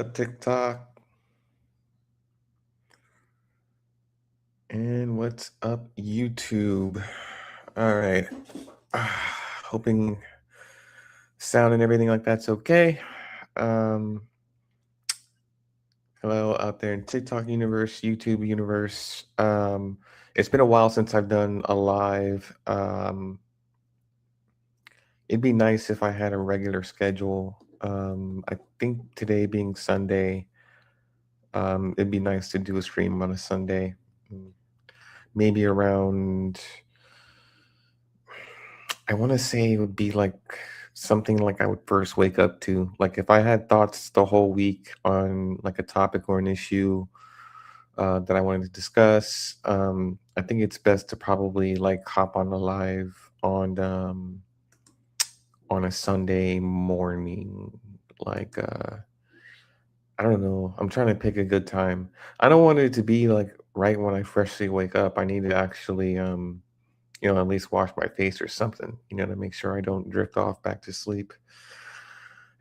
TikTok. And what's up, YouTube? All right. Hoping sound and everything like that's okay. Um, Hello out there in TikTok universe, YouTube universe. It's been a while since I've done a live. It'd be nice if I had a regular schedule. I think today being Sunday, it'd be nice to do a stream on a Sunday. Mm, Maybe around, I want to say it would be like something like I would first wake up to. Like if I had thoughts the whole week on like a topic or an issue that I wanted to discuss, I think it's best to probably like hop on the live on a Sunday morning. Like I don't know. I'm trying to pick a good time. I don't want it to be like right when I freshly wake up. I need to actually at least wash my face or something, to make sure I don't drift off back to sleep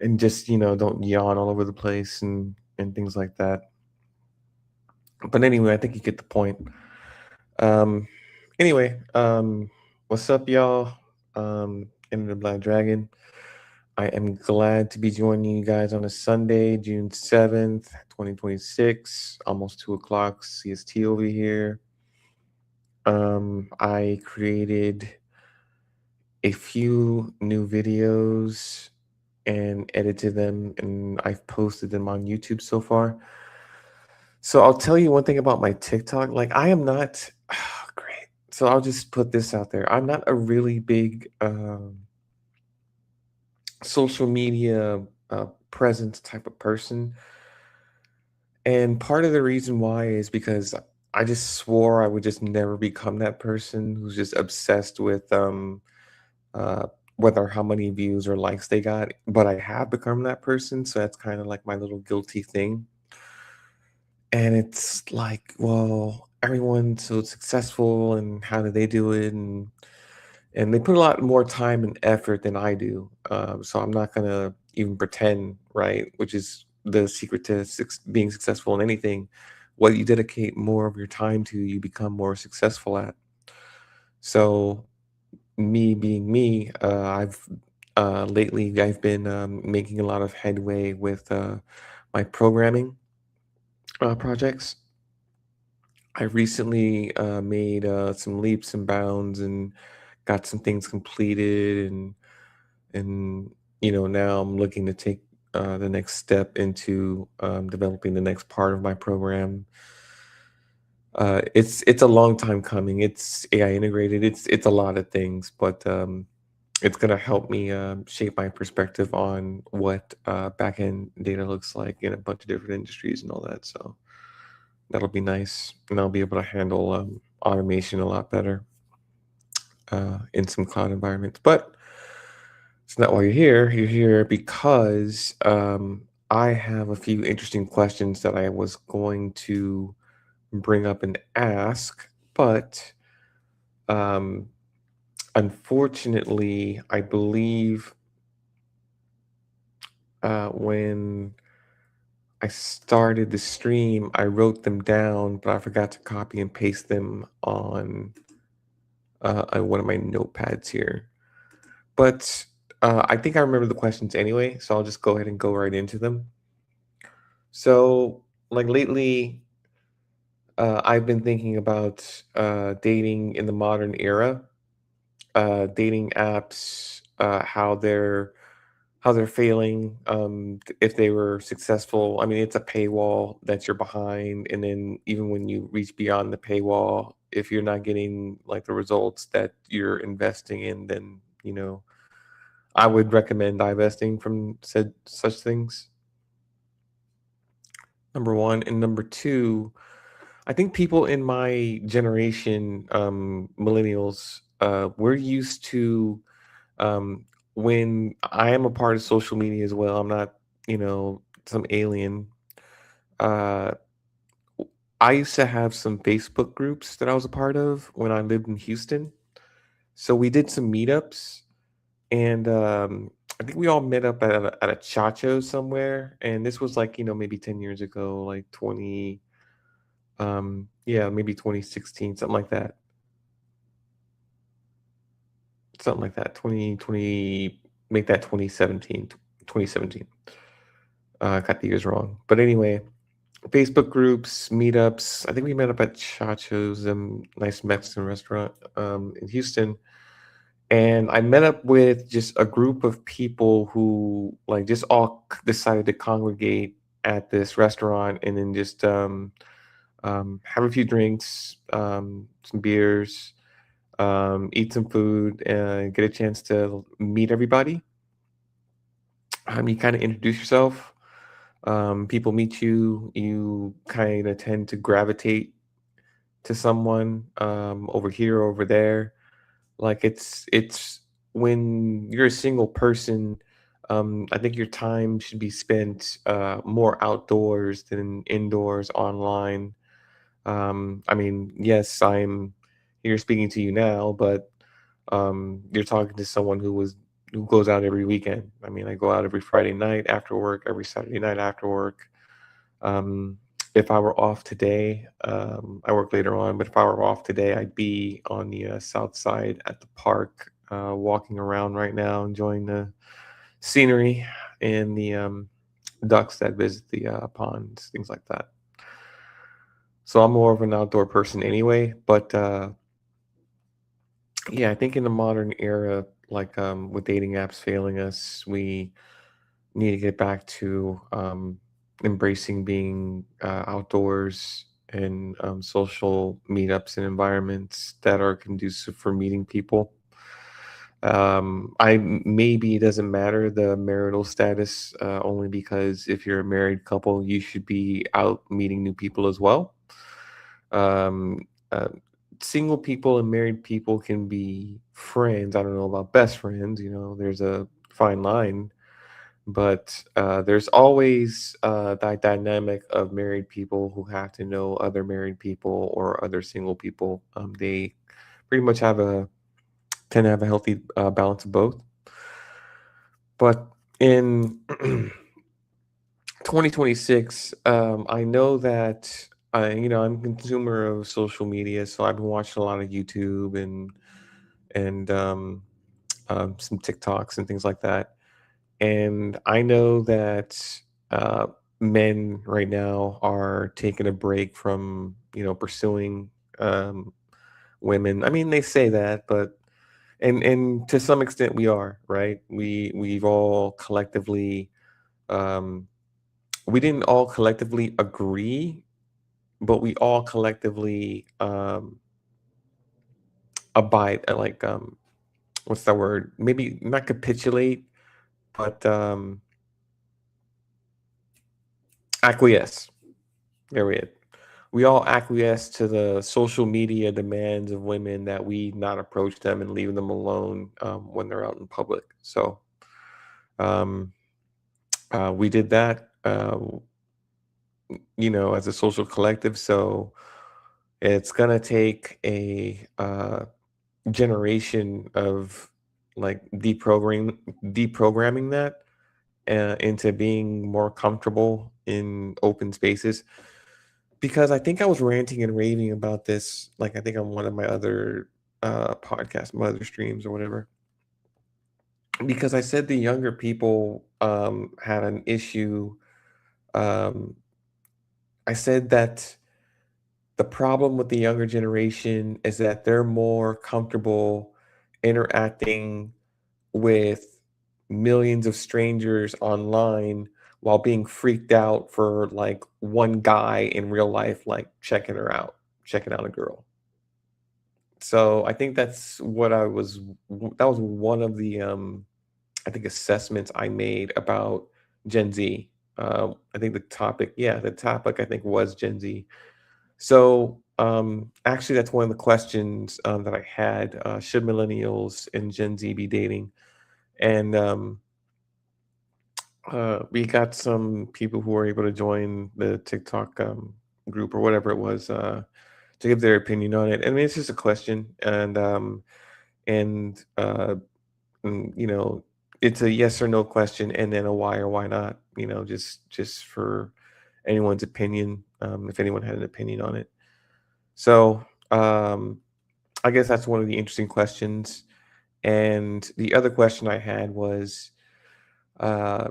and just, don't yawn all over the place and things like that. But anyway, I think you get the point. Um, anyway, what's up, y'all? In the Black Dragon. I am glad to be joining you guys on a Sunday, June 7th, 2026, almost 2 o'clock CST over here. I created a few new videos and edited them, and I've posted them on YouTube so far. So I'll tell you one thing about my TikTok. Like I am not great. So I'll just put this out there. I'm not a really big social media presence type of person. And part of the reason why is because I just swore I would just never become that person who's just obsessed with uh, whether how many views or likes they got, but I have become that person. So that's kind of like my little guilty thing. And it's like, well, everyone's so successful and how do they do it? And they put a lot more time and effort than I do. So I'm not gonna even pretend, right? Which is the secret to being successful in anything. What you dedicate more of your time to, you become more successful at. So me being me, I've lately I've been making a lot of headway with my programming projects. I recently made some leaps and bounds and got some things completed, and now I'm looking to take the next step into developing the next part of my program. It's a long time coming. It's AI integrated. It's a lot of things, but it's gonna help me shape my perspective on what backend data looks like in a bunch of different industries and all that. So that'll be nice, and I'll be able to handle automation a lot better in some cloud environments. But it's not why you're here. You're here because I have a few interesting questions that I was going to bring up and ask, but um, unfortunately, I believe when I started the stream, I wrote them down, but I forgot to copy and paste them on one of my notepads here. But I think I remember the questions anyway, so I'll just go ahead and go right into them. So, like lately, I've been thinking about dating in the modern era, dating apps, how they're failing, if they were successful. I mean, it's a paywall that you're behind, and then even when you reach beyond the paywall, if you're not getting like the results that you're investing in, then I would recommend divesting from said such things. Number one, and number two, I think people in my generation, millennials, we're used to um, when I am a part of social media as well. I'm not, some alien. Uh, I used to have some Facebook groups that I was a part of when I lived in Houston. So we did some meetups, and I think we all met up at a Chacho somewhere, and this was like, maybe 10 years ago, like 20, yeah, maybe 2016, something like that. Something like that. 2020, make that 2017, 2017. I got the years wrong. But anyway, Facebook groups, meetups. I think we met up at Chacho's, nice Mexican restaurant in Houston. And I met up with just a group of people who like just all decided to congregate at this restaurant and then just have a few drinks, some beers, eat some food, and get a chance to meet everybody. You kind of introduce yourself. People meet you. You kind of tend to gravitate to someone over here, over there. Like it's when you're a single person, I think your time should be spent more outdoors than indoors online. I mean, yes, I'm here speaking to you now, but you're talking to someone who goes out every weekend. I mean, I go out every Friday night after work, every Saturday night after work. Um, if I were off today, I work later on, but if I were off today, I'd be on the south side at the park, walking around right now, enjoying the scenery and the ducks that visit the ponds, things like that. So I'm more of an outdoor person anyway, but yeah, I think in the modern era, like with dating apps failing us, we need to get back to embracing being outdoors and social meetups and environments that are conducive for meeting people. Maybe it doesn't matter the marital status, only because if you're a married couple, you should be out meeting new people as well. Um, uh, Single people and married people can be friends. I don't know about best friends. There's a fine line, but there's always that dynamic of married people who have to know other married people or other single people. They pretty much tend to have a healthy balance of both. But in 2026, I know that I'm a consumer of social media, so I've been watching a lot of YouTube and some TikToks and things like that. And I know that uh, men right now are taking a break from pursuing um, women. I mean, they say that, but and to some extent we are, right. We've all collectively um, we didn't all collectively agree, but we all collectively abide like what's that word? Maybe not capitulate, but acquiesce. There we it. We all acquiesce to the social media demands of women that we not approach them and leave them alone when they're out in public. So um, we did that, as a social collective. So it's gonna take a generation of like deprogramming that into being more comfortable in open spaces. Because I think I was ranting and raving about this, like I think on one of my other podcasts, my other streams or whatever. Because I said the younger people had an issue. Um, I said that the problem with the younger generation is that they're more comfortable interacting with millions of strangers online while being freaked out for like one guy in real life, like checking out a girl. So I think that's what that was one of the I think assessments I made about Gen Z. I think the topic I think was Gen Z. So actually, that's one of the questions that I had. Should millennials and Gen Z be dating? And we got some people who were able to join the TikTok group or whatever it was to give their opinion on it. I mean, it's just a question, and and uh, you know, it's a yes or no question, and then a why or why not. Just for anyone's opinion, if anyone had an opinion on it. So I guess that's one of the interesting questions. And the other question I had was, uh,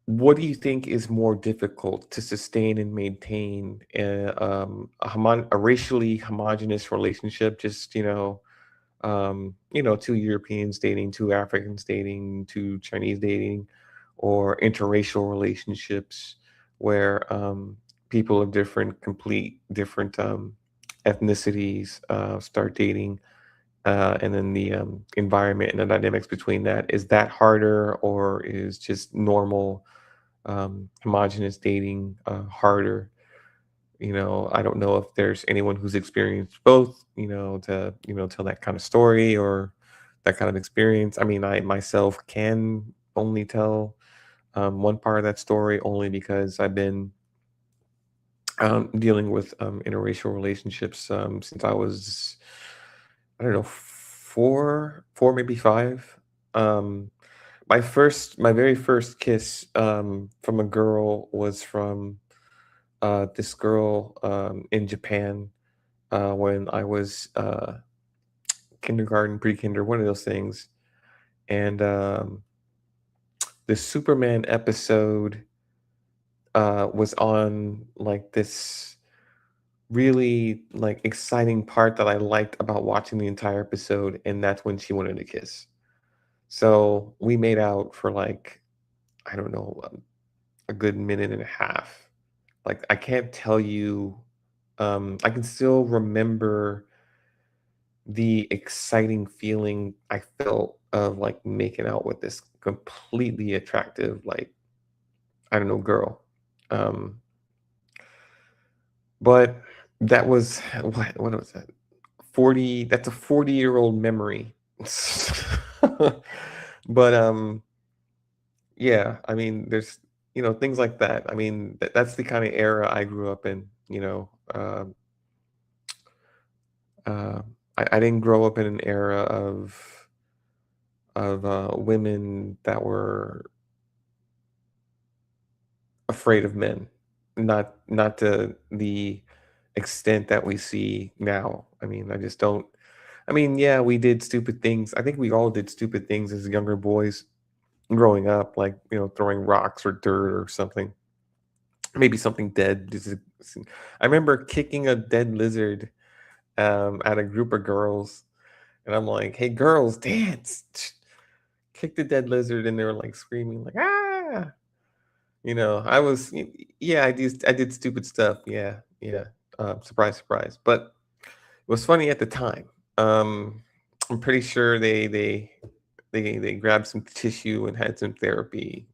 what do you think is more difficult to sustain and maintain a racially homogenous relationship? Just two Europeans dating, two Africans dating, two Chinese dating, or interracial relationships where people of complete different ethnicities start dating, and then the environment and the dynamics between that. Is that harder, or is just normal homogenous dating harder? I don't know if there's anyone who's experienced both, to, tell that kind of story or that kind of experience. I mean, I myself can only tell one part of that story only because I've been dealing with interracial relationships since I was, I don't know, four, maybe five. Um, my very first kiss from a girl was from this girl in Japan when I was kindergarten, pre-kinder, one of those things. And the Superman episode was on like this really like exciting part that I liked about watching the entire episode, and that's when she wanted to kiss. So we made out for like, I don't know, a good minute and a half. Like I can't tell you. I can still remember the exciting feeling I felt of like making out with this completely attractive, like, I don't know, girl. Um, but that was what was that? 40, that's a 40-year-old memory. But yeah, I mean, there's things like that. I mean, that's the kind of era I grew up in. Uh, I didn't grow up in an era of women that were afraid of men, not to the extent that we see now. I mean, I just don't. I mean, yeah, we did stupid things. I think we all did stupid things as younger boys growing up, like throwing rocks or dirt or something. Maybe something dead. I remember kicking a dead lizard at a group of girls, and I'm like, "Hey, girls, dance!" Kick the dead lizard, and they were like screaming, like, "Ah!" I was, yeah, I did stupid stuff. Yeah, yeah. Surprise, surprise. But it was funny at the time. I'm pretty sure they grabbed some tissue and had some therapy,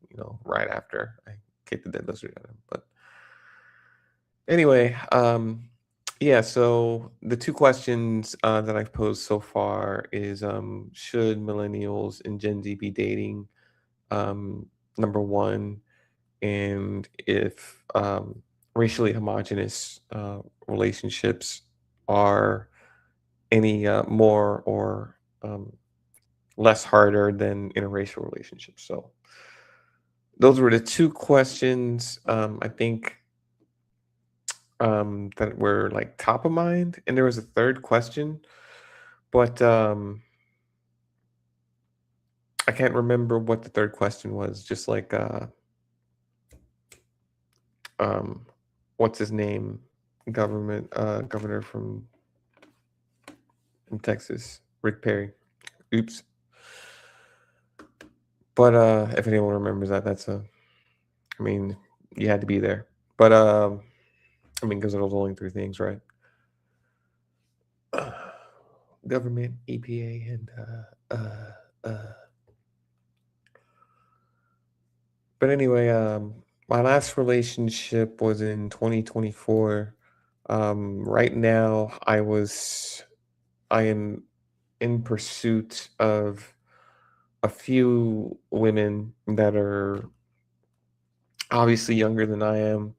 right after I kicked the dead lizard at him. But anyway, yeah. So the two questions that I've posed so far is, should millennials and Gen Z be dating? Number one, and if racially homogenous relationships are any more or less harder than interracial relationships. So those were the two questions I think that were like top of mind, and there was a third question, but I can't remember what the third question was. Just like um, what's his name, governor from Texas, Rick Perry. Oops. But if anyone remembers that, I mean, you had to be there. But I mean, because it was only three things, right? Uh, Government, EPA, and but anyway, my last relationship was in 2024. Right now, I am in pursuit of a few women that are obviously younger than I am.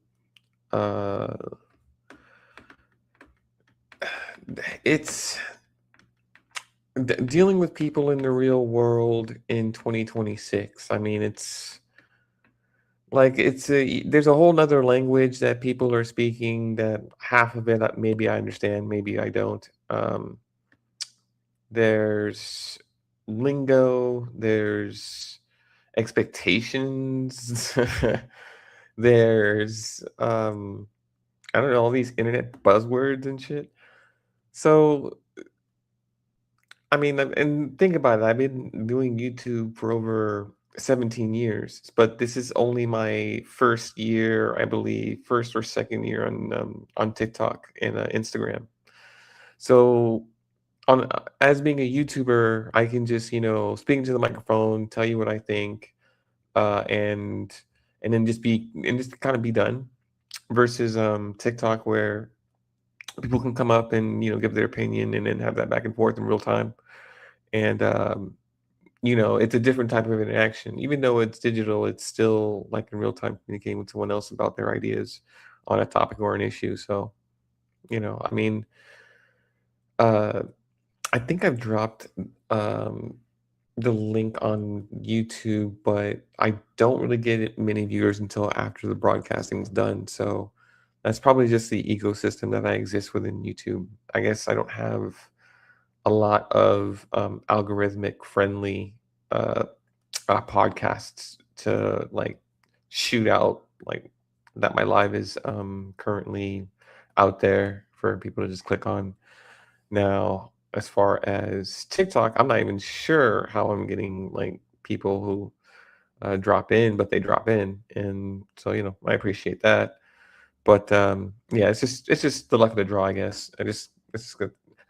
Uh, it's dealing with people in the real world in 2026. I mean, it's like there's a whole nother language that people are speaking that half of it maybe I understand, maybe I don't. There's lingo, there's expectations, there's I don't know, all these internet buzzwords and shit. So I mean, and think about it. I've been doing YouTube for over 17 years, but this is only my first year, I believe, first or second year on TikTok and Instagram. So, as being a YouTuber, I can just speak into the microphone, tell you what I think, and then just kind of be done. Versus TikTok, where people can come up and give their opinion and then have that back and forth in real time. And it's a different type of interaction. Even though it's digital, it's still like in real time communicating with someone else about their ideas on a topic or an issue. So, I mean, uh, I think I've dropped um, the link on YouTube, but I don't really get many viewers until after the broadcasting's done. So that's probably just the ecosystem that I exist within YouTube. I guess I don't have a lot of algorithmic friendly uh, podcasts to like shoot out like that my live is currently out there for people to just click on. Now, as far as TikTok, I'm not even sure how I'm getting like people who drop in, but they drop in, and so I appreciate that. But yeah, it's just the luck of the draw, I guess. It's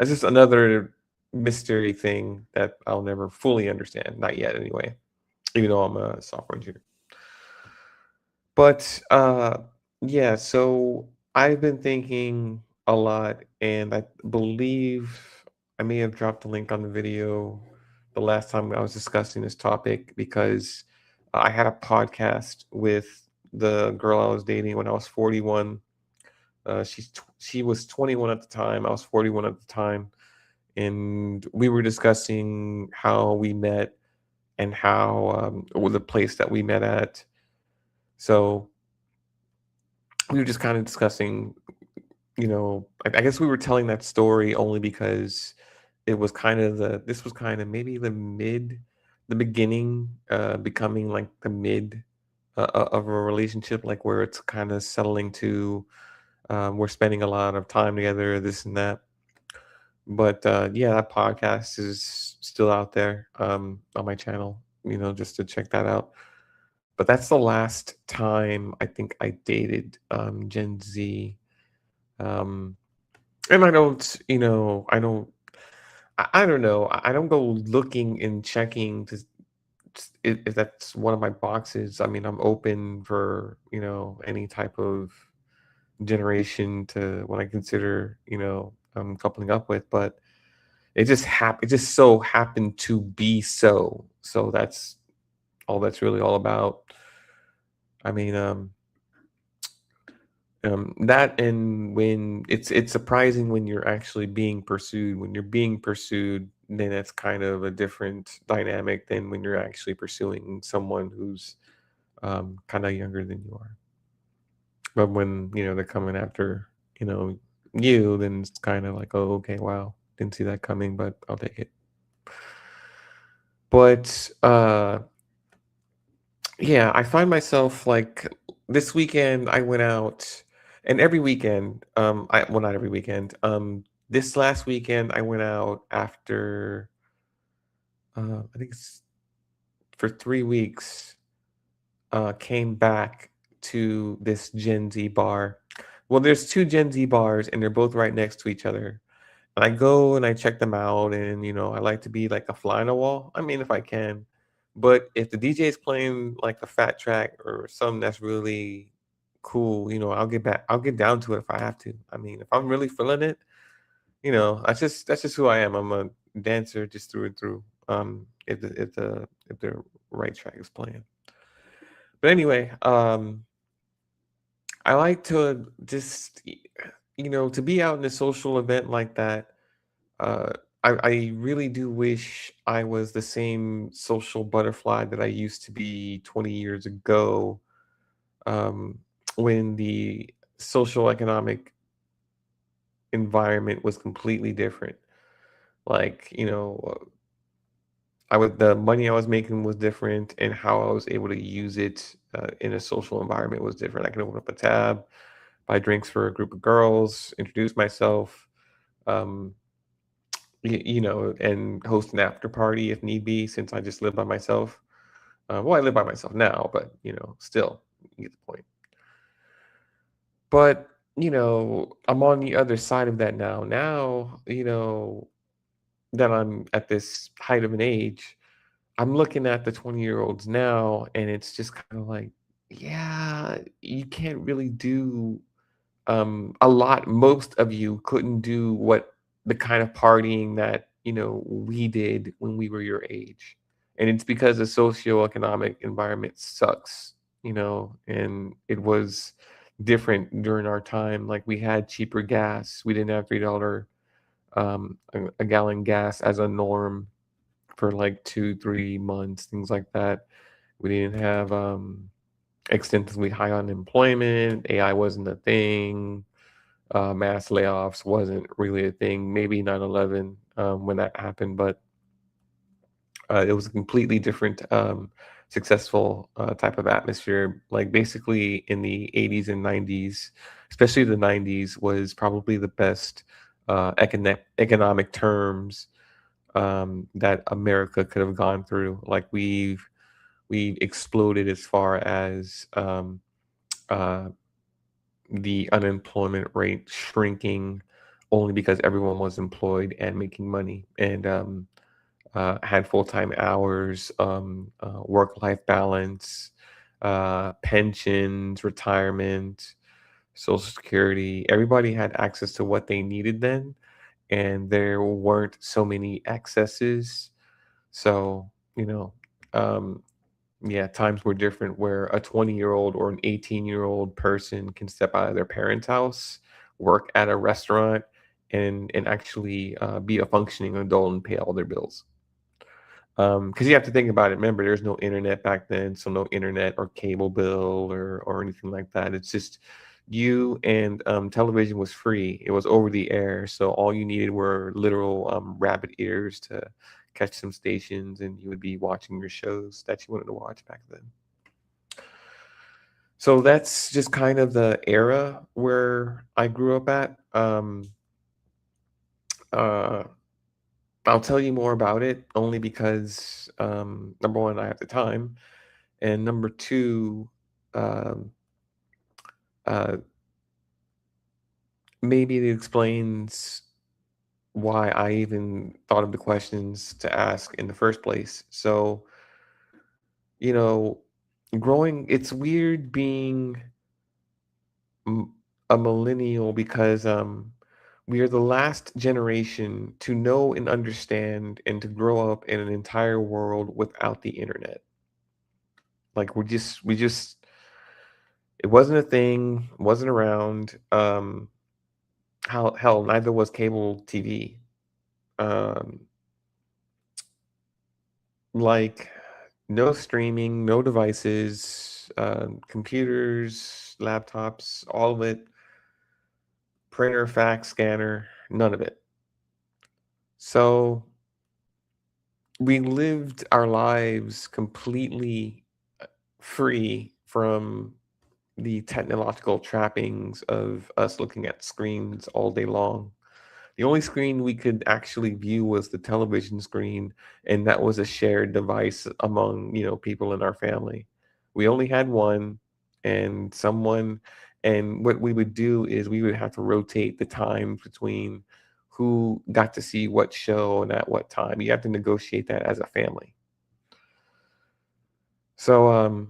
just another mystery thing that I'll never fully understand, not yet anyway, even though I'm a software engineer. But yeah, so I've been thinking a lot, and I believe I may have dropped a link on the video the last time I was discussing this topic because I had a podcast with the girl I was dating when I was 41. She was 21 at the time. I was 41 at the time, and we were discussing how we met and how or the place that we met at. So we were just kind of discussing, I guess we were telling that story only because it was kind of this was kind of maybe the beginning, becoming like the mid of a relationship, like where it's kind of settling to, we're spending a lot of time together, this and that. But yeah, that podcast is still out there on my channel, just to check that out. But that's the last time I think I dated Gen Z. Um, and I don't, I don't know. I don't go looking and checking to if that's one of my boxes. I mean, I'm open for, any type of generation to what I consider, coupling up with, but it just so happened to be so. So that's all that's really all about. I mean, that, and when it's surprising when you're actually being pursued. When you're being pursued, then it's kind of a different dynamic than when you're actually pursuing someone who's kind of younger than you are. But when they're coming after you, then it's kind of like, oh, okay, wow, didn't see that coming, but I'll take it. But yeah, I find myself like this weekend I went out, and every weekend, well, not every weekend. This last weekend I went out after I think it's for 3 weeks. Came back to this Gen Z bar. Well, there's two Gen Z bars, and they're both right next to each other. And I go and I check them out, and I like to be like a fly on the wall. I mean, if I can, but if the DJ is playing like a fat track or something that's really cool, I'll get back. I'll get down to it if I have to. I mean, if I'm really feeling it, that's just who I am. I'm a dancer just through and through. If the right track is playing. But anyway, I like to just to be out in a social event like that. I really do wish I was the same social butterfly that I used to be 20 years ago, um, when the social economic environment was completely different. Like, the money I was making was different, and how I was able to use it in a social environment was different. I could open up a tab, buy drinks for a group of girls, introduce myself, um, and host an after party if need be, since I just live by myself. Well, I live by myself now, but still, you get the point. But I'm on the other side of that now. Now, that I'm at this height of an age, I'm looking at the 20-year-olds now, and it's just kind of like, yeah, you can't really do a lot. Most of you couldn't do what the kind of partying that we did when we were your age, and it's because the socioeconomic environment sucks, and it was different during our time. Like, we had cheaper gas. We didn't have $3 a gallon gas as a norm for like 2-3 months, things like that. We didn't have extensively high unemployment. AI wasn't a thing. Mass layoffs wasn't really a thing. Maybe 9/11 when that happened, but it was a completely different successful type of atmosphere. Like, basically in the 80s and 90s, especially the 90s, was probably the best economic terms that America could have gone through. Like, we've exploded as far as uh, the unemployment rate shrinking, only because everyone was employed and making money, and had full time hours, work life balance, pensions, retirement, Social Security. Everybody had access to what they needed then, and there weren't so many excesses. So, um, yeah, times were different where a 20-year-old or an 18-year-old person can step out of their parents' house, work at a restaurant, and actually be a functioning adult and pay all their bills. Because you have to think about it. Remember, there's no internet back then, so no internet or cable bill or anything like that. It's just you, and television was free. It was over the air, so all you needed were literal rabbit ears to catch some stations, and you would be watching your shows that you wanted to watch back then. So that's just kind of the era where I grew up at. Uh, I'll tell you more about it only because number one, I have the time, and number two, um, uh, maybe it explains why I even thought of the questions to ask in the first place. So, you know, it's weird being m- a millennial because we are the last generation to know and understand and to grow up in an entire world without the internet. Like, we just it wasn't a thing, wasn't around. How hell, neither was cable TV. Um, like, no streaming, no devices, computers, laptops, all of it, printer, fax, scanner, none of it. So we lived our lives completely free from the technological trappings of us looking at screens all day long. The only screen we could actually view was the television screen, and that was a shared device among, people in our family. We only had one, and what we would do is we would have to rotate the time between who got to see what show and at what time. You have to negotiate that as a family. So,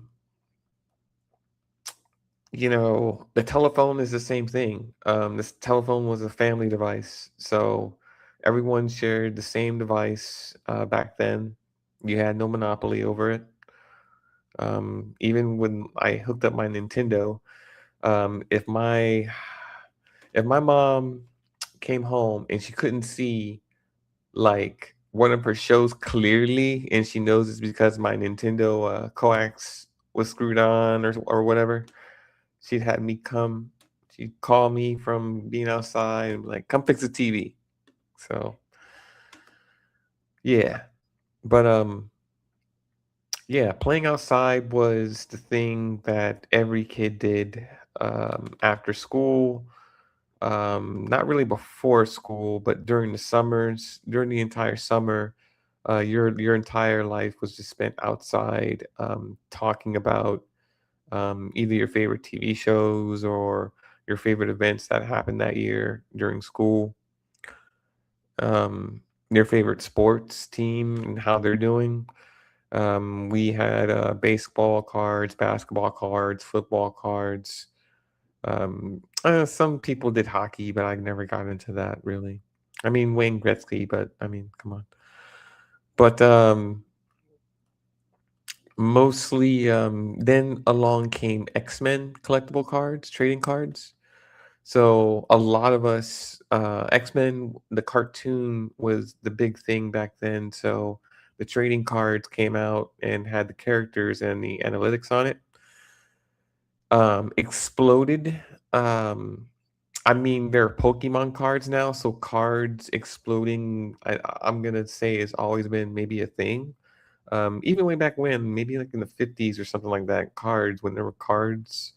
the telephone is the same thing. This telephone was a family device, so everyone shared the same device back then. You had no monopoly over it. Even when I hooked up my Nintendo, um, if my if my mom came home and she couldn't see like one of her shows clearly, and she knows it's because my Nintendo coax was screwed on or whatever. She'd had me come. She'd call me from being outside and be like, "Come fix the TV." So yeah, but yeah, playing outside was the thing that every kid did after school. Not really before school, but during the summers, during the entire summer, your entire life was just spent outside, talking about either your favorite TV shows or your favorite events that happened that year during school, your favorite sports team and how they're doing. We had baseball cards, basketball cards, football cards. Some people did hockey, but I never got into that really. I mean, Wayne Gretzky, but I mean, come on. But mostly, then along came X-Men collectible cards, trading cards. So a lot of us, X-Men, the cartoon was the big thing back then. So the trading cards came out and had the characters and the analytics on it. Exploded. I mean, there are Pokemon cards now, so cards exploding, I'm gonna say, has always been maybe a thing. Even way back when, maybe like in the 50s or something like that, cards, when there were cards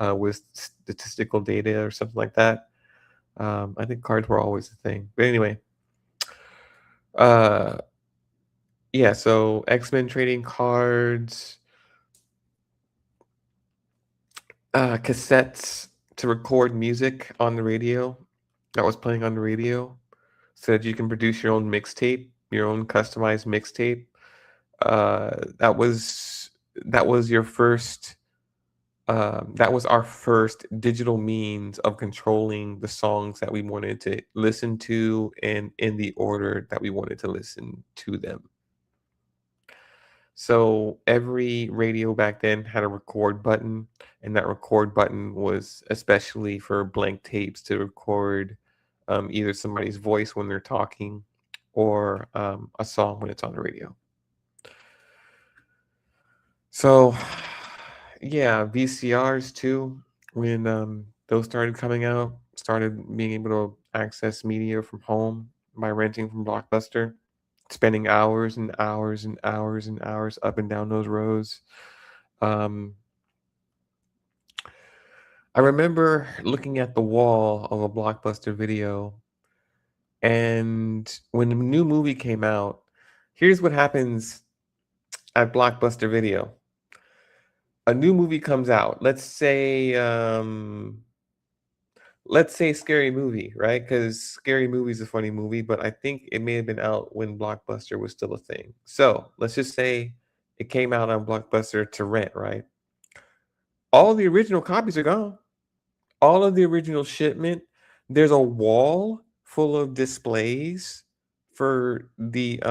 with statistical data or something like that. I think cards were always a thing. But anyway, uh, yeah, so X-Men trading cards, cassettes to record music on the radio that was playing on the radio so that you can produce your own mixtape, your own customized mixtape. That was your first that was our first digital means of controlling the songs that we wanted to listen to and in the order that we wanted to listen to them. So every radio back then had a record button, and that record button was especially for blank tapes to record either somebody's voice when they're talking or a song when it's on the radio. So, yeah, VCRs too, when those started coming out, started being able to access media from home by renting from Blockbuster, spending hours and hours and hours and hours up and down those rows. Um, I remember looking at the wall of a Blockbuster video, and when the new movie came out, here's what happens at Blockbuster Video. A new movie comes out. Let's say Scary Movie, right? Because Scary Movie is a funny movie, but I think it may have been out when Blockbuster was still a thing. So let's just say it came out on Blockbuster to rent, right? All the original copies are gone. All of the original shipment. There's a wall full of displays for the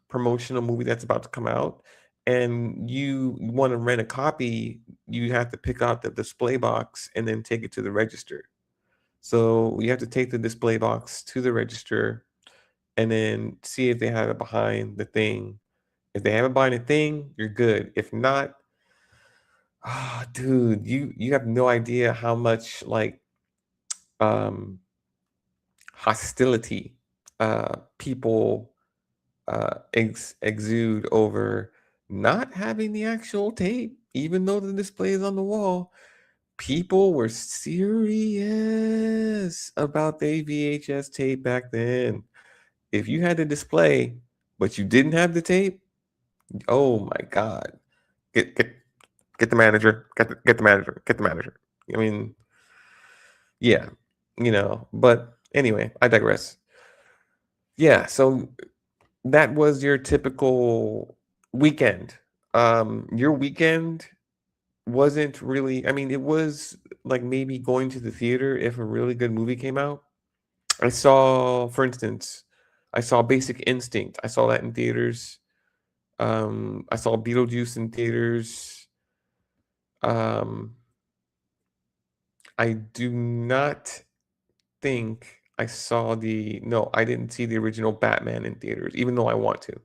promotional movie that's about to come out. And you want to rent a copy, you have to pick out the display box and then take it to the register. So you have to take the display box to the register and then see if they have it behind the thing. If they have it behind the thing, you're good. If not, dude, you have no idea how much like um hostility people exude over not having the actual tape, even though the display is on the wall. People were serious about the VHS tape back then. If you had the display, but you didn't have the tape, oh my God. Get the manager. Get the manager. Get the manager. I mean, yeah, but anyway, I digress. Yeah, so that was your typical weekend. Your weekend wasn't really, I mean, it was like maybe going to the theater if a really good movie came out. I saw, for instance, I saw Basic Instinct. I saw that in theaters. I saw Beetlejuice in theaters. Um, I do not think I saw the no, I didn't see the original Batman in theaters, even though I want to.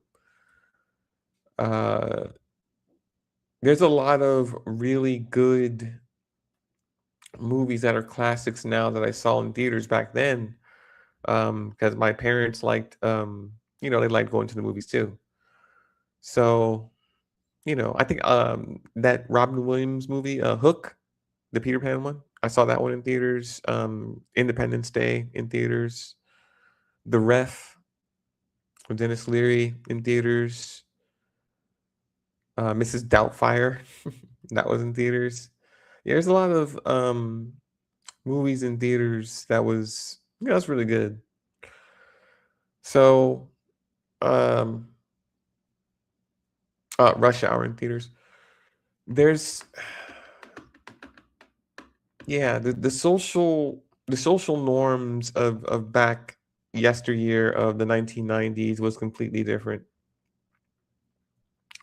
Uh, there's a lot of really good movies that are classics now that I saw in theaters back then. Because my parents liked, they liked going to the movies too. So, I think that Robin Williams movie, Hook, the Peter Pan one, I saw that one in theaters. Independence Day in theaters. The Ref with Dennis Leary in theaters. Mrs. Doubtfire, that was in theaters. Yeah, there's a lot of movies in theaters that's really good. So, um, Rush Hour in theaters. There's yeah, the social norms of back yesteryear of the 1990s was completely different.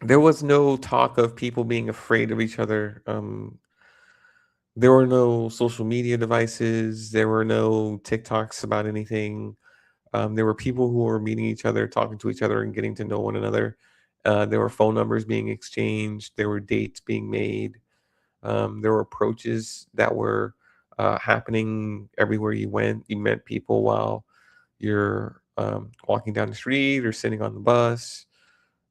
There was no talk of people being afraid of each other. There were no social media devices. There were no TikToks about anything. There were people who were meeting each other, talking to each other, and getting to know one another. There were phone numbers being exchanged. There were dates being made. There were approaches that were happening everywhere you went. You met people while you're walking down the street or sitting on the bus,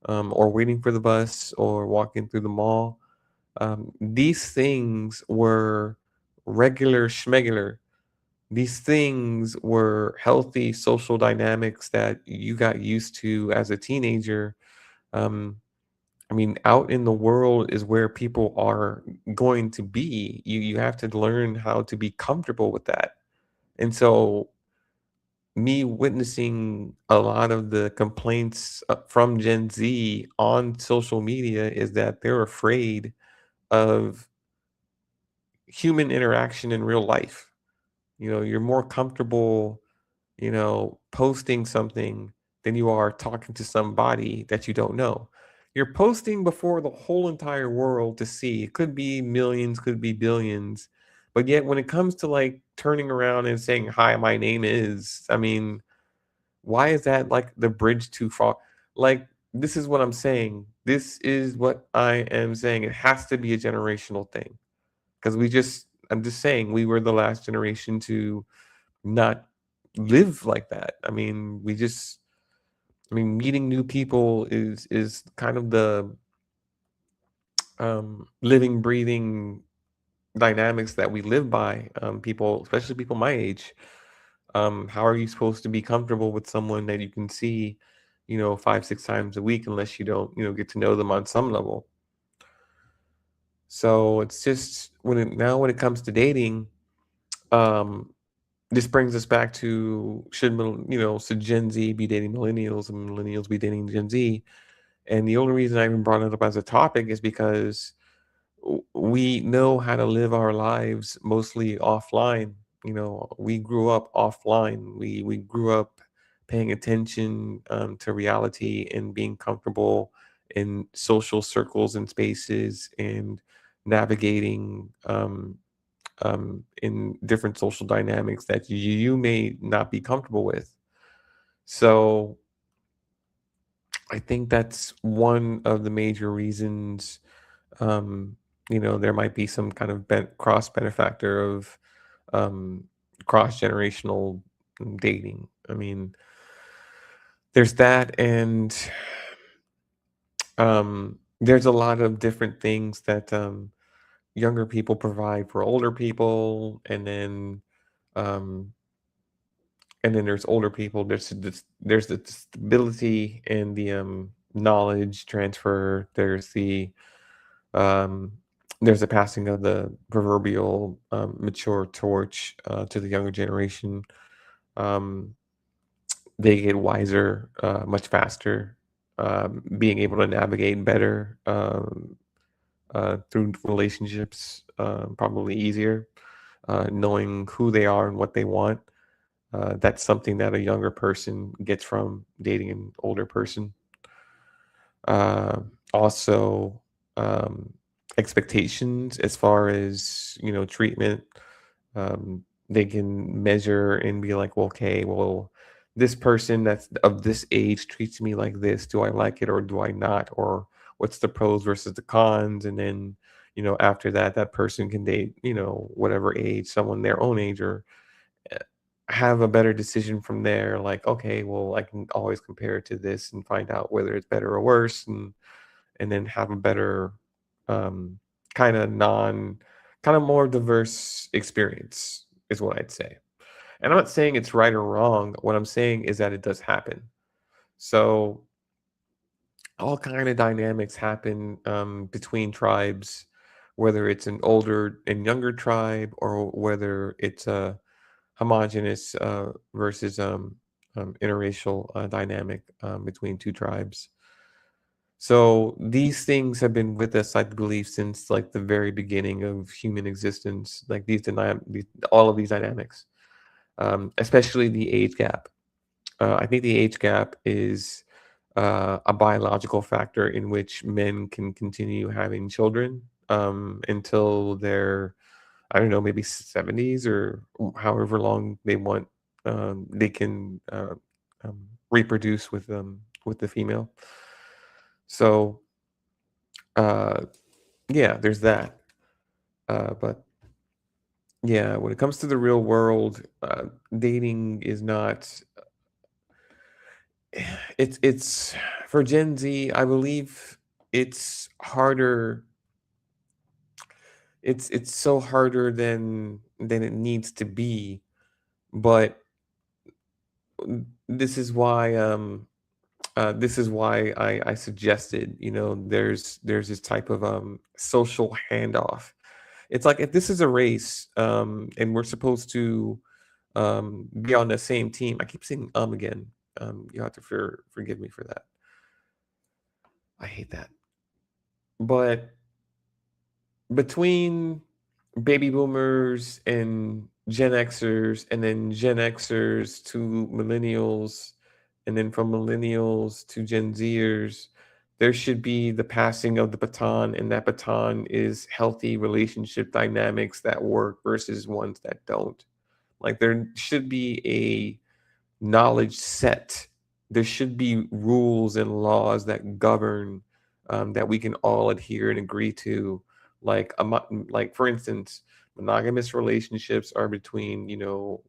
or waiting for the bus or walking through the mall. These things were regular schmegular. These things were healthy social dynamics that you got used to as a teenager. Um, I mean, out in the world is where people are going to be. You have to learn how to be comfortable with that. And so, me witnessing a lot of the complaints from Gen Z on social media is that they're afraid of human interaction in real life. You're more comfortable, posting something than you are talking to somebody that you don't know. You're posting before the whole entire world to see. It could be millions, could be billions. But yet, when it comes to like turning around and saying, "Hi, my name is," I mean, why is that like the bridge too far? Like, this is what I'm saying. This is what I am saying. It has to be a generational thing because I'm just saying, we were the last generation to not live like that. Meeting new people is kind of the living, breathing dynamics that we live by. People, especially people my age. How are you supposed to be comfortable with someone that you can see, 5, 6 times a week, unless you don't, get to know them on some level? So it's just when it comes to dating, um, this brings us back to should Gen Z be dating millennials and millennials be dating Gen Z? And the only reason I even brought it up as a topic is because we know how to live our lives mostly offline. We grew up offline. We grew up paying attention to reality and being comfortable in social circles and spaces and navigating in different social dynamics that you may not be comfortable with. So I think that's one of the major reasons. Um, there might be some kind of cross benefactor of um, cross generational dating. I mean, there's that, and there's a lot of different things that younger people provide for older people, um, and then there's older people. There's the stability and the knowledge transfer. Um, there's the passing of the proverbial mature torch to the younger generation. Um, they get wiser much faster, being able to navigate better through relationships, probably easier, knowing who they are and what they want. That's something that a younger person gets from dating an older person. Also, um, expectations as far as treatment. they can measure and be like, well, okay, well, this person that's of this age treats me like this. Do I like it or do I not? Or what's the pros versus the cons? And then, after that, that person can date, whatever age, someone their own age, or uh, have a better decision from there. Like, okay, well, I can always compare it to this and find out whether it's better or worse, and then have a better, um, kind of non, kind of more diverse experience is what I'd say. And I'm not saying it's right or wrong. What I'm saying is that it does happen. So all kind of dynamics happen, between tribes, whether it's an older and younger tribe or whether it's a homogenous, versus, interracial, dynamic, between two tribes. So these things have been with us, I believe, since like the very beginning of human existence. Like all of these dynamics, especially the age gap. I think the age gap is, a biological factor in which men can continue having children, until they're, I don't know, maybe 70s or however long they want. They can, reproduce with the female. So, uh, yeah, there's that. But yeah, when it comes to the real world, dating is not. It's for Gen Z. I believe it's harder. It's so harder than it needs to be. But this is why, I suggested, there's this type of, social handoff. It's like if this is a race, and we're supposed to, be on the same team. I keep saying again. You have to forgive me for that. I hate that. But between baby boomers and Gen Xers, and then Gen Xers to millennials, and then from millennials to Gen Zers, there should be the passing of the baton, and that baton is healthy relationship dynamics that work versus ones that don't. Like there should be a knowledge set. There should be rules and laws that govern, that we can all adhere and agree to. Like for instance, monogamous relationships are between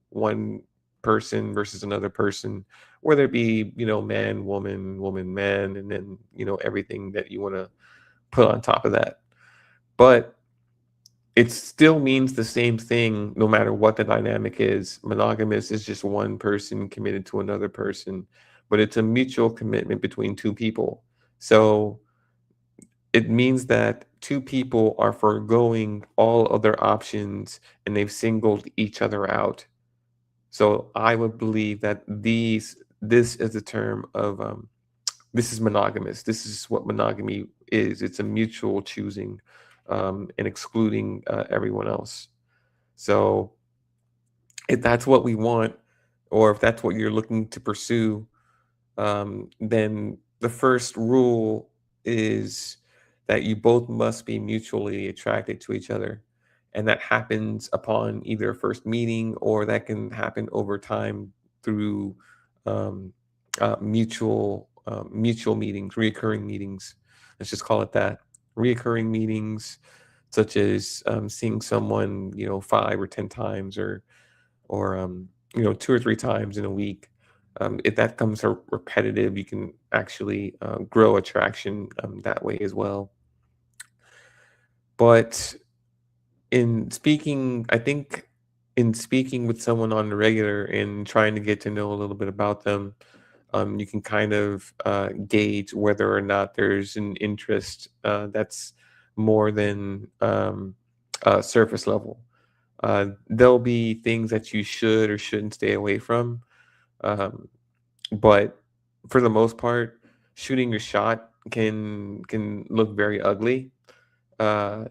one person versus another person, whether it be man, woman, woman, man, and then everything that you want to put on top of that. But it still means the same thing no matter what the dynamic is. Monogamous is just one person committed to another person, but it's a mutual commitment between two people. So it means that two people are foregoing all other options and they've singled each other out. So I would believe that this is a term of, this is monogamous. This is what monogamy is. It's a mutual choosing, and excluding, everyone else. So if that's what we want, or if that's what you're looking to pursue, then the first rule is that you both must be mutually attracted to each other. And that happens upon either a first meeting, or that can happen over time through, um, mutual meetings, reoccurring meetings. Let's just call it that. Reoccurring meetings, such as, seeing someone, 5 or 10 times, or 2 or 3 times in a week. If that comes repetitive, you can actually, grow attraction, that way as well. But I think in speaking with someone on the regular and trying to get to know a little bit about them, you can kind of, gauge whether or not there's an interest, that's more than, surface level. There'll be things that you should or shouldn't stay away from. Um, but for the most part, shooting your shot can look very ugly. Uh,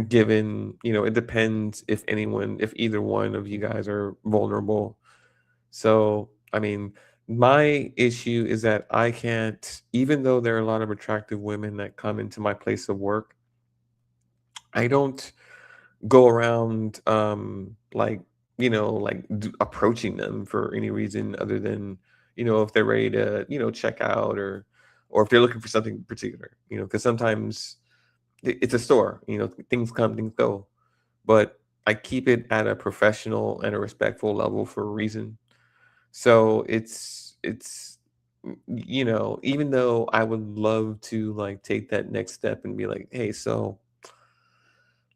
Given, it depends if either one of you guys are vulnerable. So, I mean, my issue is that I can't, even though there are a lot of attractive women that come into my place of work, I don't go around, like like approaching them for any reason other than, if they're ready to, check out, or if they're looking for something particular, because sometimes it's a store, things come, things go. But I keep it at a professional and a respectful level for a reason. So it's even though I would love to like take that next step and be like, hey, so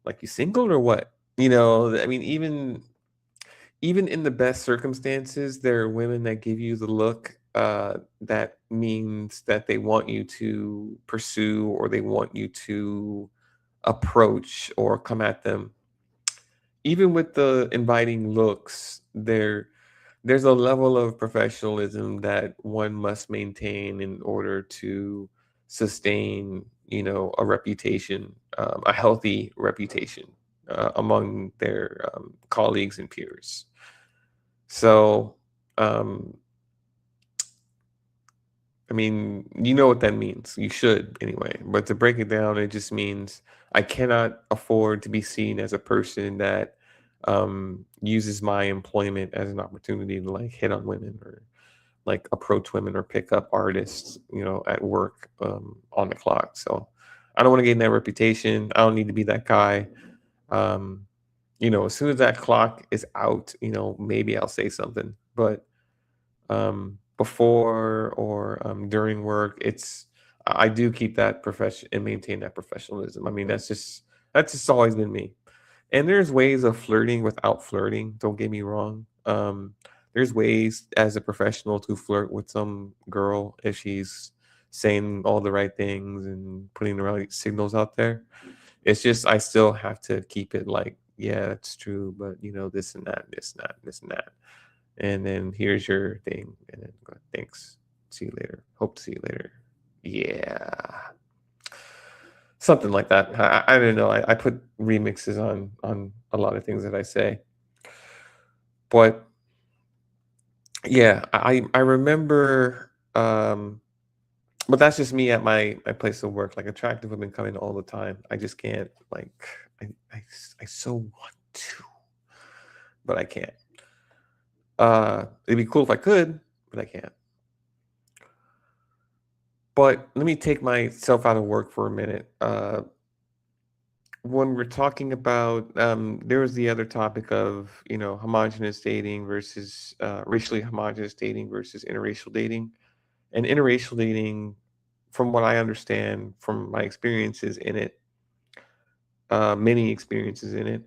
like, you single or what? I mean, even in the best circumstances, there are women that give you the look, that means that they want you to pursue, or they want you to approach or come at them. Even with the inviting looks, there's a level of professionalism that one must maintain in order to sustain, a reputation, a healthy reputation, among their colleagues and peers. So, um, I mean, you know what that means. You should anyway. But to break it down, it just means I cannot afford to be seen as a person that uses my employment as an opportunity to like hit on women, or like approach women, or pick up artists, at work, on the clock. So I don't want to gain that reputation. I don't need to be that guy. Um, as soon as that clock is out, maybe I'll say something. But before or during work, I do keep that profession and maintain that professionalism. I mean, that's just always been me. And there's ways of flirting without flirting. Don't get me wrong. There's ways as a professional to flirt with some girl if she's saying all the right things and putting the right signals out there. It's just I still have to keep it like, yeah, that's true, but this and that, this and that, this and that. And then here's your thing, and then go, thanks. See you later. Hope to see you later. Yeah, something like that. I don't know. I put remixes on a lot of things that I say, but yeah, I remember. But that's just me at my place of work. Like, attractive women come in all the time. I just can't, like, I so want to, but I can't. It'd be cool if I could, but I can't. But let me take myself out of work for a minute. When we're talking about, there was the other topic of, homogenous dating versus racially homogenous dating versus interracial dating. And interracial dating, from what I understand from my experiences in it, many experiences in it,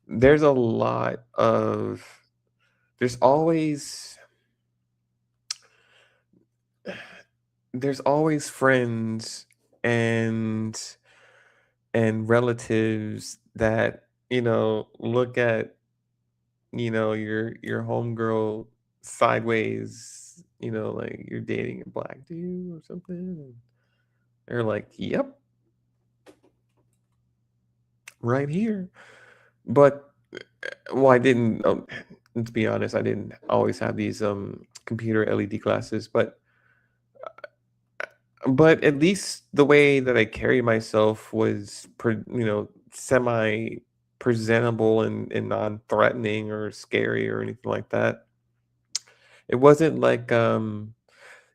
there's a lot of, there's always, there's always friends and relatives that, look at, your homegirl sideways, like you're dating a black dude or something. And they're like, yep, right here. But well, I didn't, to be honest, I didn't always have these computer LED glasses, but at least the way that I carried myself was, semi presentable and non-threatening or scary or anything like that. It wasn't like,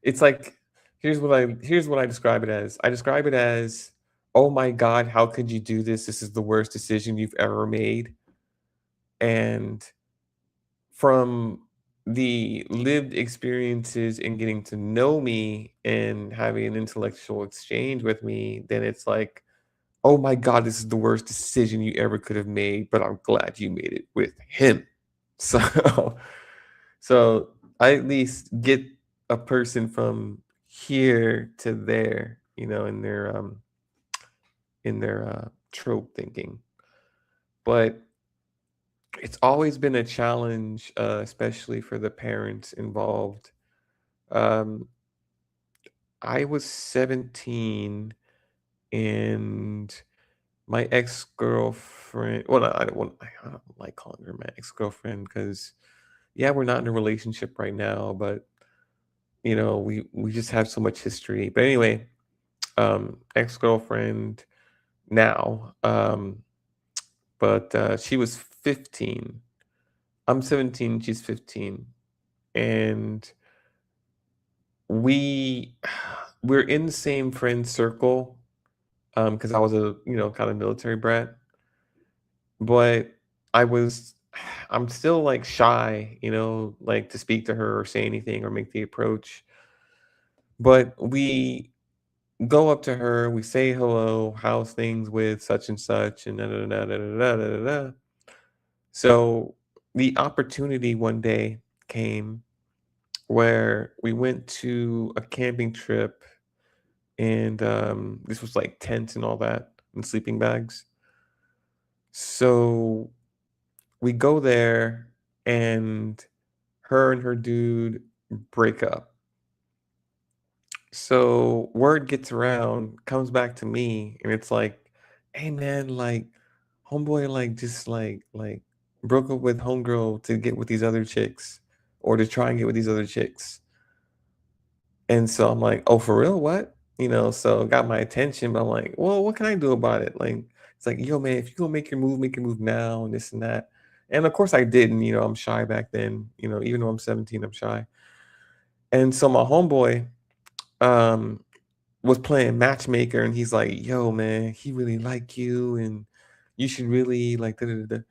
it's like, here's what I describe it as. I describe it as, oh my God, how could you do this? This is the worst decision you've ever made. And from the lived experiences and getting to know me and having an intellectual exchange with me, then it's like, oh my God, this is the worst decision you ever could have made, but I'm glad you made it with him. So, so I at least get a person from here to there, in their trope thinking. But it's always been a challenge, especially for the parents involved. Um, I was 17, and my ex-girlfriend, well, I don't like calling her my ex-girlfriend because, yeah, we're not in a relationship right now, but we just have so much history. But anyway, ex-girlfriend now, but she was 15, I'm 17, she's 15, and we we're in the same friend circle, because I was a, kind of military brat, but I was I'm still, like, shy, like, to speak to her or say anything or make the approach, but we go up to her, we say hello, how's things with such and such, and da da da da da da da da da. So, the opportunity one day came where we went to a camping trip, and, this was, like, tents and all that, and sleeping bags. So, we go there, and her and her dude break up. So, word gets around, comes back to me, and it's like, "Hey, man, like, homeboy, like, just, like, broke up with homegirl to get with these other chicks, or to try and get with these other chicks." And so I'm like, "Oh, for real? What?" So it got my attention, but I'm like, "Well, what can I do about it?" Like, it's like, "Yo, man, if you gonna make your move now," and this and that. And of course I didn't, I'm shy back then, even though I'm 17, I'm shy. And so my homeboy, um, was playing matchmaker, and he's like, "Yo, man, he really like you, and you should really like da da da da."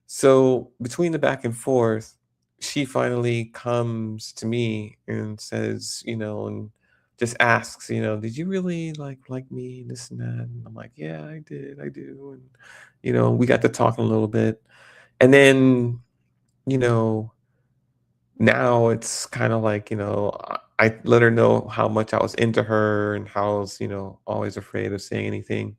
So between the back and forth, she finally comes to me and says, and just asks, "Did you really like me, and this and that?" And I'm like, "Yeah, I did, I do." And we got to talking a little bit, and then you know now it's kind of like, I let her know how much I was into her and how I was, always afraid of saying anything.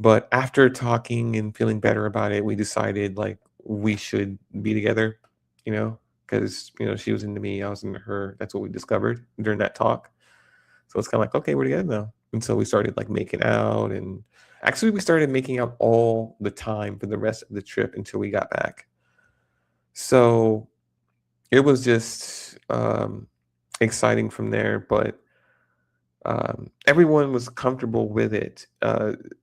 But after talking and feeling better about it, we decided like we should be together, because, she was into me, I was into her. That's what we discovered during that talk. So it's kind of like, okay, we're together now. And so we started like making out, and actually we started making out all the time for the rest of the trip until we got back. So it was just exciting from there, but everyone was comfortable with it,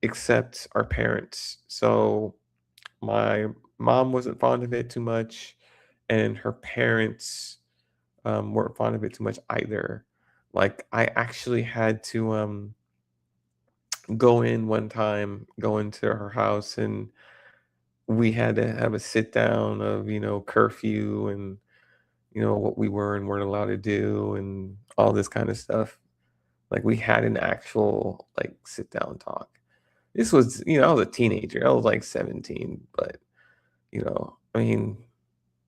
except our parents. So my mom wasn't fond of it too much, and her parents weren't fond of it too much either. Like I actually had to go in one time, go into her house, and we had to have a sit down of curfew and what we were and weren't allowed to do and all this kind of stuff. Like we had an actual like sit down talk. This was, I was a teenager. I was like 17, but I mean,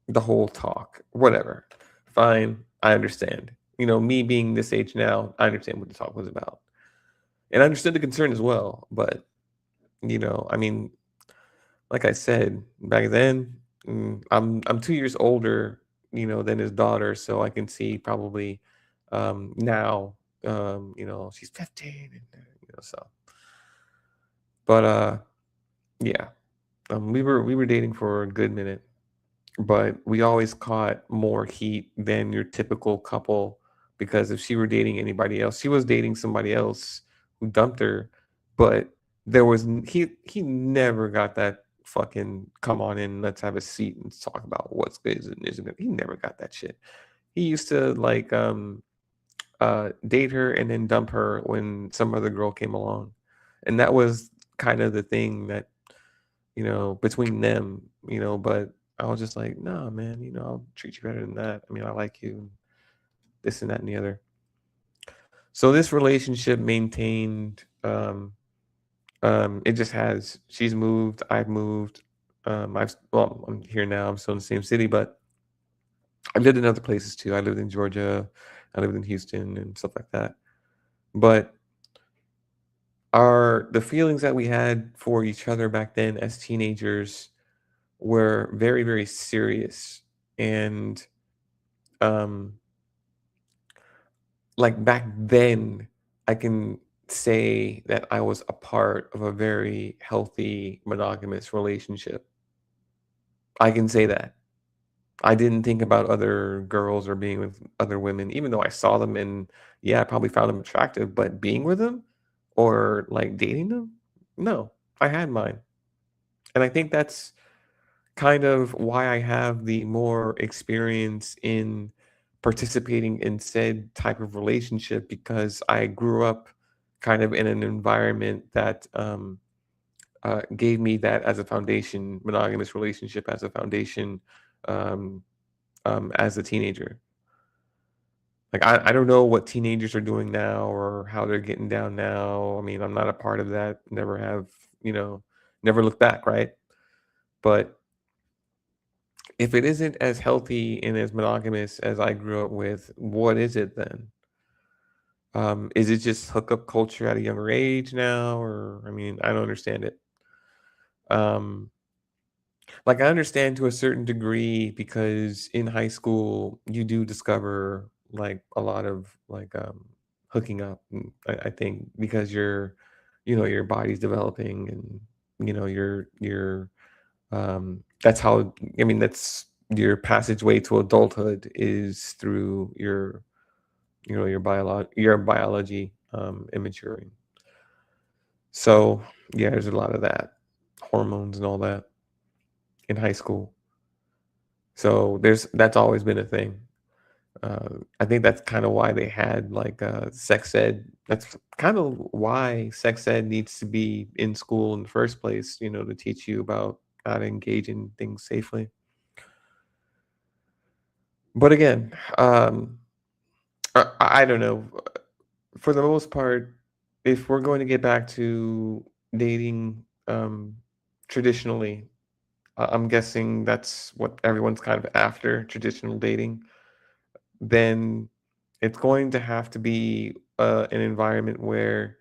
the whole talk, whatever. Fine, I understand. Me being this age now, I understand what the talk was about. And I understood the concern as well, but I mean, like I said, back then, I'm 2 years older, than his daughter, so I can see probably, now, she's 15 and, so but, yeah, we were dating for a good minute, but we always caught more heat than your typical couple because if she were dating anybody else, she was dating somebody else who dumped her, but there was he never got that fucking come on in, let's have a seat and talk about what's good and isn't good. He never got that shit. He used to like date her and then dump her when some other girl came along. And that was kind of the thing that, between them, but I was just like, "Nah, man, I'll treat you better than that. I mean, I like you, this and that and the other." So this relationship maintained, it just has. She's moved, I've moved. I'm here now, I'm still in the same city, but I've lived in other places too. I lived in Georgia, I lived in Houston and stuff like that. But the feelings that we had for each other back then as teenagers were very, very serious. And um like back then, I can say that I was a part of a very healthy monogamous relationship. I can say that. I didn't think about other girls or being with other women, even though I saw them and yeah, I probably found them attractive, but being with them or like dating them, no, I had mine. And I think that's kind of why I have the more experience in participating in said type of relationship, because I grew up kind of in an environment that gave me that as a foundation, monogamous relationship as a foundation, um, as a teenager. Like I don't know what teenagers are doing now or how they're getting down now. I mean, I'm not a part of that. Never have, you know, never look back, right? But if it isn't as healthy and as monogamous as I grew up with, what is it then? Is it just hookup culture at a younger age now, or I mean, I don't understand it. Um, like I understand to a certain degree because in high school you do discover like a lot of like hooking up. And I think because your body's developing, and your that's how, I mean, that's your passageway to adulthood is through your biology immaturing. So yeah, there's a lot of that, hormones and all that in high school. So that's always been a thing. I think that's kind of why they had like sex ed. That's kind of why sex ed needs to be in school in the first place, to teach you about how to engage in things safely. But again, I don't know. For the most part, if we're going to get back to dating traditionally, I'm guessing that's what everyone's kind of after, traditional dating, then it's going to have to be an environment where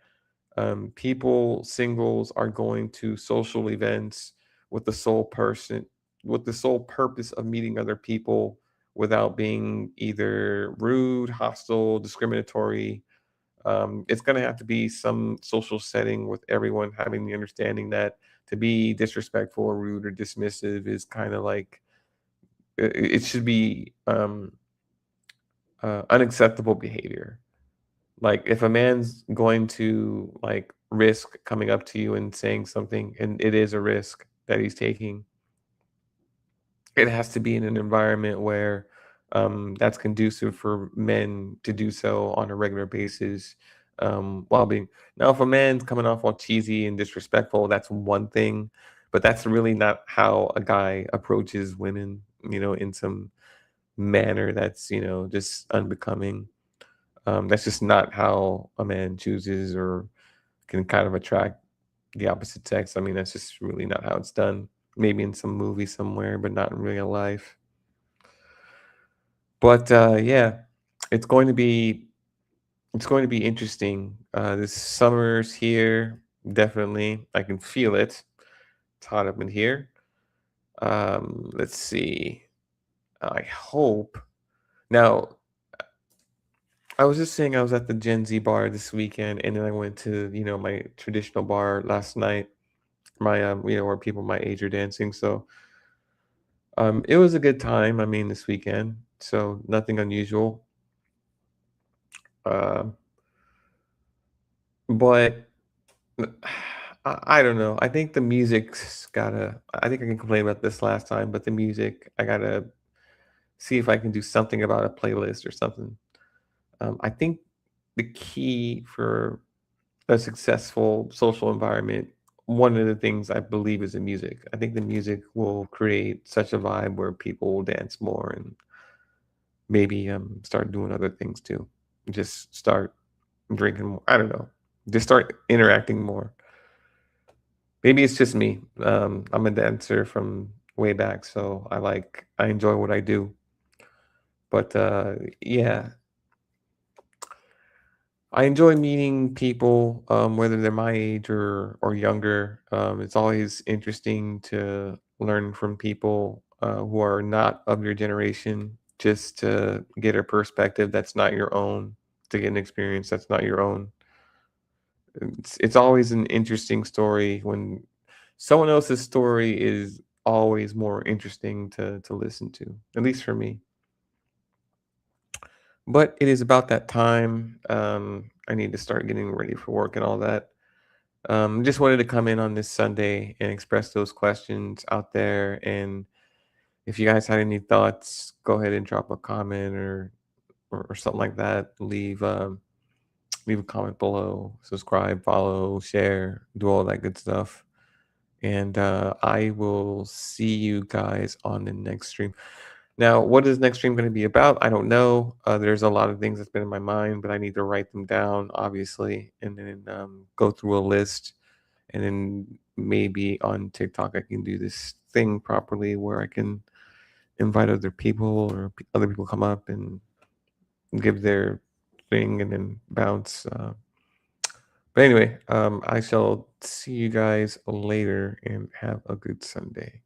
singles are going to social events with the sole person, with the sole purpose of meeting other people without being either rude, hostile, discriminatory. It's going to have to be some social setting with everyone having the understanding that to be disrespectful or rude or dismissive is kind of like it should be unacceptable behavior. Like if a man's going to like risk coming up to you and saying something, and it is a risk that he's taking, it has to be in an environment where that's conducive for men to do so on a regular basis. While being Now, if a man's coming off all cheesy and disrespectful, that's one thing, but that's really not how a guy approaches women. In some manner that's just unbecoming. That's just not how a man chooses or can kind of attract the opposite sex. I mean, that's just really not how it's done. Maybe in some movie somewhere, but not in real life. But yeah, it's going to be it's going to be interesting. This summer's here, definitely. I can feel it. It's hot up in here. Let's see. I hope now. I was just saying I was at the Gen Z bar this weekend, and then I went to my traditional bar last night. My where people my age are dancing. So it was a good time. I mean, this weekend, so nothing unusual. Uh, but I don't know. I think the music's gotta. I think I can complain about this last time, but the music, I gotta see if I can do something about a playlist or something. I think the key for a successful social environment, one of the things I believe is the music. I think the music will create such a vibe where people will dance more and maybe start doing other things too. Just start drinking more. I don't know. Just start interacting more. Maybe it's just me. I'm a dancer from way back, so I enjoy what I do. But yeah, I enjoy meeting people, whether they're my age or younger. It's always interesting to learn from people who are not of your generation, just to get a perspective that's not your own, to get an experience that's not your own. It's always an interesting story when someone else's story is always more interesting to listen to, at least for me. But it is about that time. I need to start getting ready for work and all that. Just wanted to come in on this Sunday and express those questions out there. And if you guys had any thoughts, go ahead and drop a comment or something like that. Leave a comment below, subscribe, follow, share, do all that good stuff. And I will see you guys on the next stream. Now, what is next stream going to be about? I don't know. There's a lot of things that's been in my mind, but I need to write them down, obviously, and then go through a list. And then maybe on TikTok, I can do this thing properly where I can invite other people or other people come up and give their thing and then bounce. But anyway, I shall see you guys later and have a good Sunday.